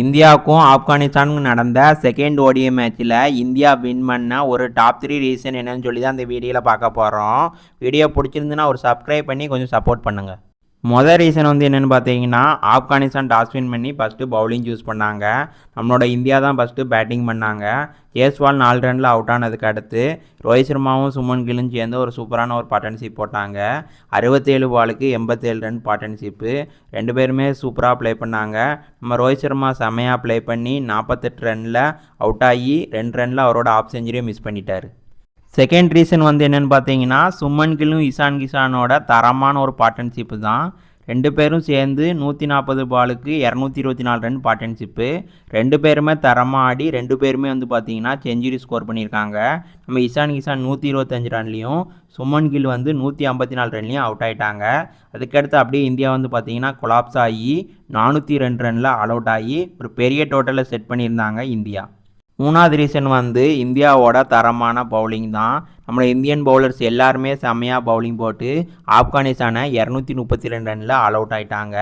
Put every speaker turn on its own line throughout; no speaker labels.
இந்தியாவுக்கும் ஆப்கானிஸ்தானுக்கும் நடந்த second ODI மேட்ச்சில் இந்தியா வின் பண்ண ஒரு டாப் 3 ரீசன் என்னன்னு சொல்லி தான் அந்த வீடியோவில் பார்க்க போகிறோம். வீடியோ பிடிச்சிருந்துன்னா ஒரு சப்ஸ்கிரைப் பண்ணி கொஞ்சம் சப்போர்ட் பண்ணுங்கள். மொதல் ரீசன் என்னென்னு பார்த்தீங்கன்னா, ஆப்கானிஸ்தான் டாஸ் வின் பண்ணி ஃபஸ்ட்டு பவுலிங் சூஸ் பண்ணாங்க. நம்மளோட இந்தியா தான் ஃபஸ்ட்டு பேட்டிங் பண்ணாங்க. ஜெய்ஸ்வால் 4 ரனில் அவுட் ஆனதுக்கு அடுத்து ரோஹித் சர்மாவும் சுமன் கில்லும் சேர்ந்து ஒரு சூப்பரான ஒரு பார்ட்னர்ஷிப் போட்டாங்க. 67 பாலுக்கு 87 ரன் பார்ட்னர்ஷிப்பு. 2 பேருமே சூப்பராக ப்ளே பண்ணாங்க. நம்ம ரோஹித் சர்மா செமையாக ப்ளே பண்ணி 48 ரனில் அவுட் ஆகி 2 ரனில் அவரோட ஆஃப் செஞ்சுரியை மிஸ் பண்ணிட்டார். செகண்ட் ரீசன் என்னென்னு பார்த்தீங்கன்னா, சுமன் கில்லும் இஷான் கிஷானோட தரமான ஒரு பார்ட்னர்ஷிப்பு தான். 2 பேரும் சேர்ந்து 140 பாலுக்கு 224 ரன் பார்ட்னர்ஷிப்பு. 2 பேருமே தரமாக ஆடி 2 பேருமே பார்த்தீங்கன்னா செஞ்சுரி ஸ்கோர் பண்ணியிருக்காங்க. நம்ம இஷான் கிஷான் 125 ரன்லேயும் சுமன் கில் 154 ரன்லேயும் அவுட் ஆகிட்டாங்க. அதுக்கடுத்து அப்படியே இந்தியா பார்த்தீங்கன்னா கொலாப்ஸ் ஆகி 402 ரனில் ஆல் அவுட் ஆகி ஒரு பெரிய டோட்டலில் செட் பண்ணியிருந்தாங்க இந்தியா. மூணாவது ரீசன் இந்தியாவோட தரமான பவுலிங் தான். நம்ம இந்தியன் பவுலர்ஸ் எல்லாருமே செம்மையாக பவுலிங் போட்டு ஆப்கானிஸ்தானை 232 ரனில் ஆல் அவுட் ஆகிட்டாங்க.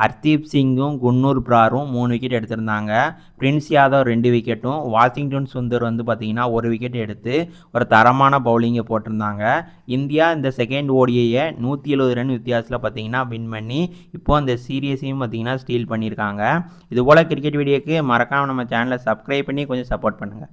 ஹர்தீப் சிங்கும் குன்னூர் பிராரும் 3 விக்கெட் எடுத்திருந்தாங்க. பிரின்ஸ் யாதவ் 2 விக்கெட்டும் வாஷிங்டன் சுந்தர் பார்த்தீங்கன்னா 1 விக்கெட் எடுத்து ஒரு தரமான பவுலிங்கை போட்டிருந்தாங்க. இந்தியா இந்த செகண்ட் ஓடிஐயை 170 ரன் வித்தியாசத்தில் பார்த்தீங்கன்னா வின் பண்ணி இப்போ அந்த சீரியஸையும் பார்த்தீங்கன்னா ஸ்டீல் பண்ணியிருக்காங்க. இதுபோல் கிரிக்கெட் வீடியோக்கு மறக்காமல் நம்ம சேனலை சப்ஸ்கிரைப் பண்ணி கொஞ்சம் சப்போர்ட் பண்ணுங்கள்.